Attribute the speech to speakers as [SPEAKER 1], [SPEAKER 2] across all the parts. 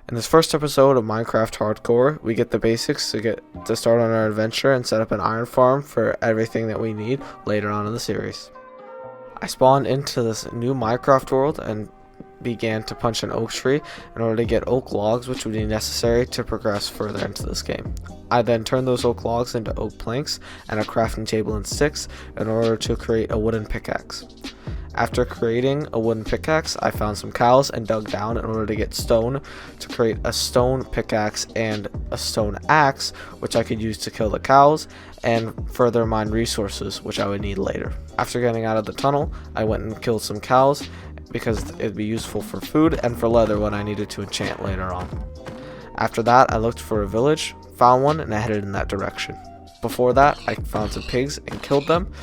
[SPEAKER 1] In this first episode of Minecraft Hardcore, we get the basics to get to start on our adventure and set up an iron farm for everything that we need later on in the series. I spawned into this new Minecraft world and began to punch an oak tree in order to get oak logs, which would be necessary to progress further into this game. I then turned those oak logs into oak planks and a crafting table and sticks in order to create a wooden pickaxe. After creating a wooden pickaxe, I found some cows and dug down in order to get stone to create a stone pickaxe and a stone axe, which I could use to kill the cows and further mine resources, which I would need later. After getting out of the tunnel, I went and killed some cows because it'd be useful for food and for leather when I needed to enchant later on. After that, I looked for a village, found one, and I headed in that direction. Before that, I found some pigs and killed them.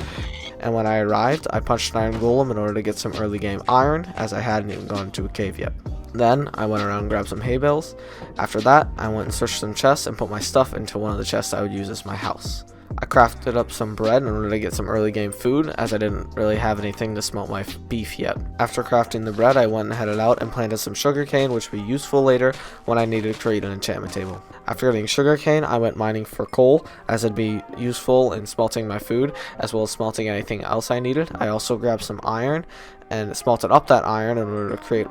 [SPEAKER 1] And when I arrived, I punched an iron golem in order to get some early game iron, as I hadn't even gone into a cave yet. Then, I went around and grabbed some hay bales. After that, I went and searched some chests and put my stuff into one of the chests I would use as my house. I crafted up some bread in order to get some early game food, as I didn't really have anything to smelt my beef yet. After crafting the bread, I went and headed out and planted some sugarcane, which would be useful later when I needed to create an enchantment table. After getting sugarcane, I went mining for coal, as it'd be useful in smelting my food, as well as smelting anything else I needed. I also grabbed some iron and smelted up that iron in order to create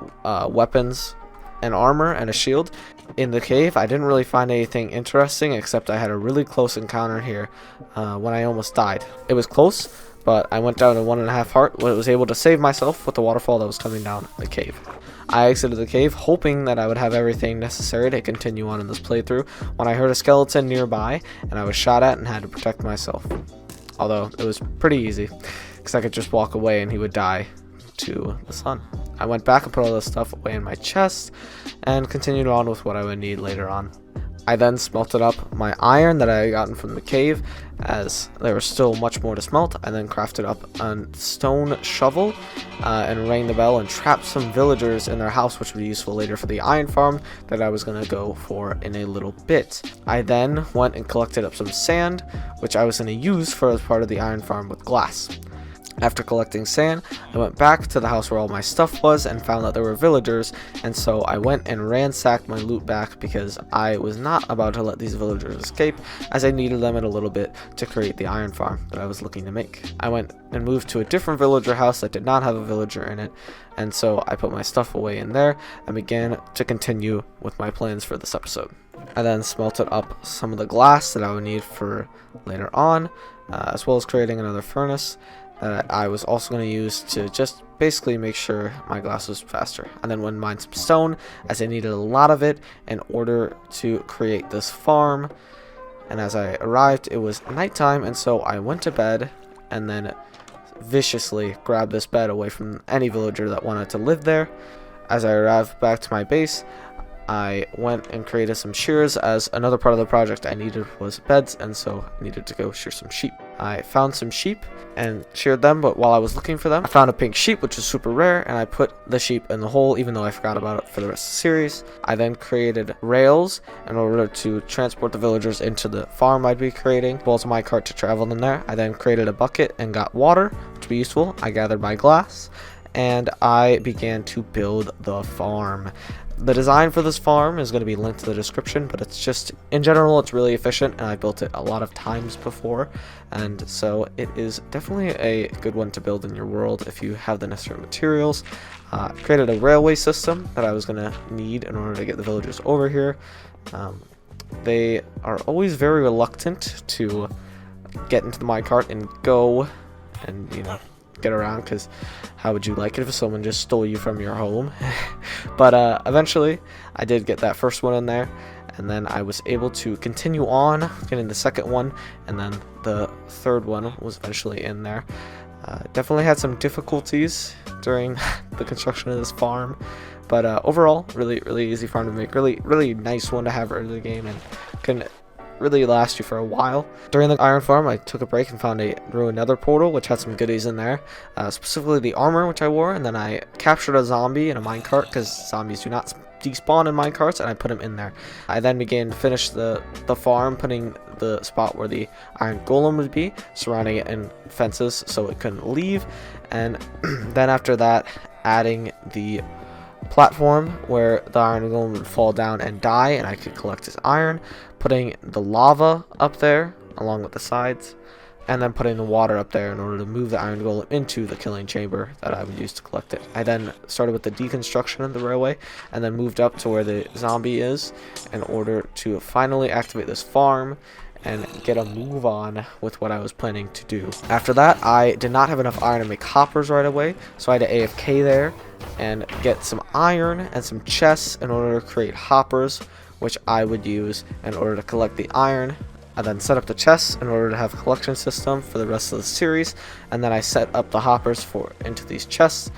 [SPEAKER 1] weapons and armor and a shield. In the cave, I didn't really find anything interesting, except I had a really close encounter here when I almost died. It was close, but I went down to 1.5 heart, but was able to save myself with the waterfall that was coming down the cave. I exited the cave, hoping that I would have everything necessary to continue on in this playthrough, when I heard a skeleton nearby, and I was shot at and had to protect myself. Although, it was pretty easy, because I could just walk away and he would die to the sun. I went back and put all this stuff away in my chest and continued on with what I would need later on. I then smelted up my iron that I had gotten from the cave, as there was still much more to smelt. I then crafted up a stone shovel and rang the bell and trapped some villagers in their house, which would be useful later for the iron farm that I was going to go for in a little bit. I then went and collected up some sand, which I was going to use for as part of the iron farm with glass. After collecting sand, I went back to the house where all my stuff was and found that there were villagers, and so I went and ransacked my loot back because I was not about to let these villagers escape, as I needed them in a little bit to create the iron farm that I was looking to make. I went and moved to a different villager house that did not have a villager in it, and so I put my stuff away in there and began to continue with my plans for this episode. I then smelted up some of the glass that I would need for later on, as well as creating another furnace that I was also going to use to just basically make sure my glass was faster. And then went and mined some stone, as I needed a lot of it in order to create this farm. And as I arrived, it was nighttime, and so I went to bed and then viciously grabbed this bed away from any villager that wanted to live there. As I arrived back to my base, I went and created some shears, as another part of the project I needed was beds, and so I needed to go shear some sheep. I found some sheep and sheared them, but while I was looking for them, I found a pink sheep, which is super rare, and I put the sheep in the hole, even though I forgot about it for the rest of the series. I then created rails in order to transport the villagers into the farm I'd be creating, as well as my cart to travel them there. I then created a bucket and got water, which would be useful. I gathered my glass, and I began to build the farm. The design for this farm is going to be linked to the description, but it's just, in general, it's really efficient, and I built it a lot of times before, and so it is definitely a good one to build in your world if you have the necessary materials. Created a railway system that I was going to need in order to get the villagers over here. They are always very reluctant to get into the minecart and go and, get around, because how would you like it if someone just stole you from your home? But eventually I did get that first one in there, and then I was able to continue on getting the second one, and then the third one was eventually in there. Definitely had some difficulties during the construction of this farm, but overall really easy farm to make, really nice one to have early in the game, and can really last you for a while. During the iron farm, I took a break and found a ruined nether portal, which had some goodies in there, specifically the armor which I wore, and then I captured a zombie in a minecart, because zombies do not despawn in minecarts, and I put him in there. I then began to finish the farm, putting the spot where the iron golem would be, surrounding it in fences so it couldn't leave, and then after that, adding the platform where the iron golem would fall down and die, and I could collect his iron, putting the lava up there along with the sides, and then putting the water up there in order to move the iron golem into the killing chamber that I would use to collect it. I then started with the deconstruction of the railway and then moved up to where the zombie is in order to finally activate this farm and get a move on with what I was planning to do. After that, I did not have enough iron to make hoppers right away, so I had to AFK there and get some iron and some chests in order to create hoppers, which I would use in order to collect the iron. I then set up the chests in order to have a collection system for the rest of the series, and then I set up the hoppers into these chests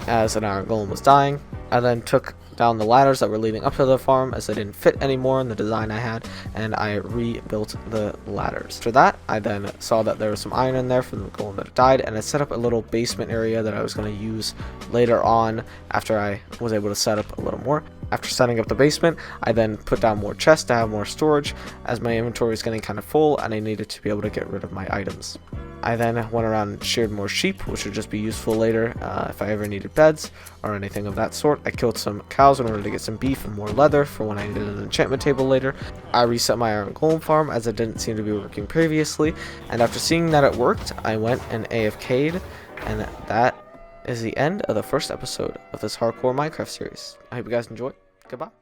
[SPEAKER 1] as an iron golem was dying. I then took down the ladders that were leading up to the farm as they didn't fit anymore in the design I had, and I rebuilt the ladders. After that, I then saw that there was some iron in there from the golem that died, and I set up a little basement area that I was going to use later on after I was able to set up a little more. After setting up the basement, I then put down more chests to have more storage, as my inventory was getting kind of full and I needed to be able to get rid of my items. I then went around and sheared more sheep, which would just be useful later if I ever needed beds or anything of that sort. I killed some cows in order to get some beef and more leather for when I needed an enchantment table later. I reset my iron golem farm as it didn't seem to be working previously, and after seeing that it worked, I went and AFK'd, and that is the end of the first episode of this hardcore Minecraft series. I hope you guys enjoy. Goodbye.